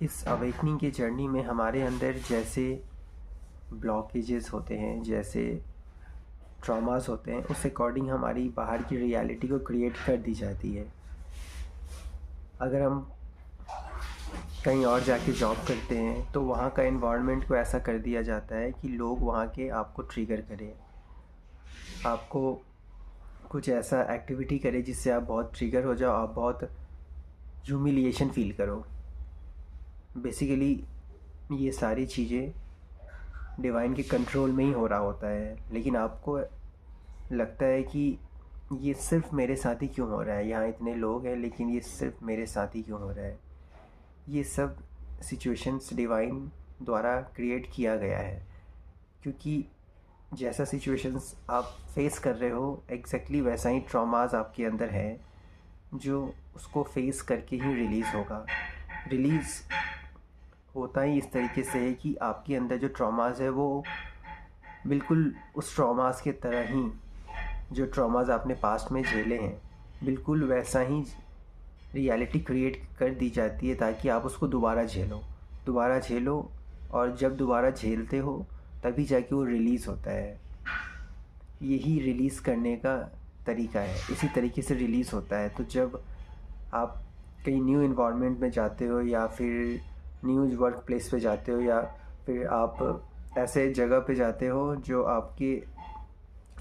इस अवेकनिंग की जर्नी में हमारे अंदर जैसे ब्लॉकेजेस होते हैं, जैसे ट्रॉमास होते हैं, उस अकॉर्डिंग हमारी बाहर की रियलिटी को क्रिएट कर दी जाती है। अगर हम कहीं और जाके जॉब करते हैं तो वहाँ का एनवायरनमेंट को ऐसा कर दिया जाता है कि लोग वहाँ के आपको ट्रिगर करें, आपको कुछ ऐसा एक्टिविटी करें जिससे आप बहुत ट्रिगर हो जाओ, आप बहुत ह्यूमिलिएशन फील करो। बेसिकली ये सारी चीज़ें डिवाइन के कंट्रोल में ही हो रहा होता है, लेकिन आपको लगता है कि ये सिर्फ मेरे साथ ही क्यों हो रहा है, यहाँ इतने लोग हैं लेकिन ये सिर्फ मेरे साथ ही क्यों हो रहा है। ये सब सिचुएशंस डिवाइन द्वारा क्रिएट किया गया है, क्योंकि जैसा सिचुएशंस आप फेस कर रहे हो एग्जैक्टली वैसा ही ट्रॉमास आपके अंदर है, जो उसको फेस करके ही रिलीज़ होगा। रिलीज़ होता ही इस तरीके से है कि आपके अंदर जो ट्रॉमास है वो बिल्कुल उस ट्रॉमास के तरह ही, जो ट्रॉमास आपने पास्ट में झेले हैं, बिल्कुल वैसा ही रियलिटी क्रिएट कर दी जाती है ताकि आप उसको दोबारा झेलो। और जब दोबारा झेलते हो तभी जाके वो रिलीज़ होता है। यही रिलीज़ करने का तरीका है, इसी तरीके से रिलीज़ होता है। तो जब आप कहीं न्यू इन्वायरमेंट में जाते हो या फिर न्यू वर्क प्लेस पे जाते हो या फिर आप ऐसे जगह पे जाते हो जो आपकी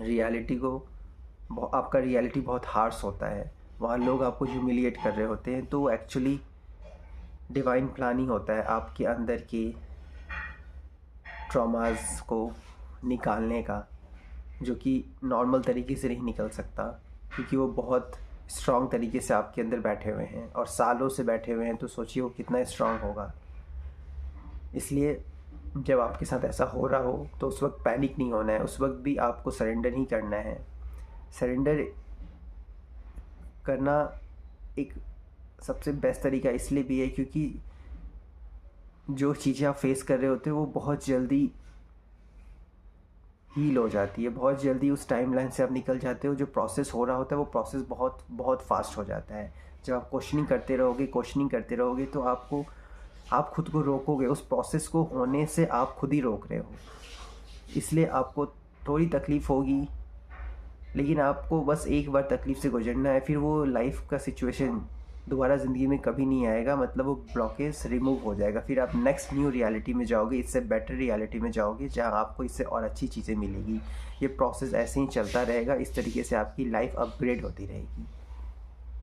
रियलिटी को, आपका रियलिटी बहुत हार्श होता है, वहाँ लोग आपको ह्यूमिलिएट कर रहे होते हैं, तो वो एक्चुअली डिवाइन प्लान ही होता है आपके अंदर के ट्रॉमास को निकालने का, जो कि नॉर्मल तरीके से नहीं निकल सकता, क्योंकि वो बहुत स्ट्रॉन्ग तरीके से आपके अंदर बैठे हुए हैं और सालों से बैठे हुए हैं। तो सोचिए वो कितना स्ट्रॉन्ग होगा। इसलिए जब आपके साथ ऐसा हो रहा हो तो उस वक्त पैनिक नहीं होना है, उस वक्त भी आपको सरेंडर ही करना है। सरेंडर करना एक सबसे बेस्ट तरीका इसलिए भी है क्योंकि जो चीज़ें आप फेस कर रहे होते हो वो बहुत जल्दी हील हो जाती है, बहुत जल्दी उस टाइमलाइन से आप निकल जाते हो। जो प्रोसेस हो रहा होता है वो प्रोसेस बहुत बहुत फास्ट हो जाता है। जब आप क्वेश्चनिंग करते रहोगे तो आप खुद को रोकोगे, उस प्रोसेस को होने से आप खुद ही रोक रहे हो। इसलिए आपको थोड़ी तकलीफ़ होगी, लेकिन आपको बस एक बार तकलीफ़ से गुजरना है, फिर वो लाइफ का सिचुएशन दोबारा ज़िंदगी में कभी नहीं आएगा। मतलब वो ब्लॉकेज रिमूव हो जाएगा, फिर आप नेक्स्ट न्यू रियलिटी में जाओगे, इससे बेटर रियलिटी में जाओगे जहाँ आपको इससे और अच्छी चीज़ें मिलेगी। ये प्रोसेस ऐसे ही चलता रहेगा, इस तरीके से आपकी लाइफ अपग्रेड होती रहेगी।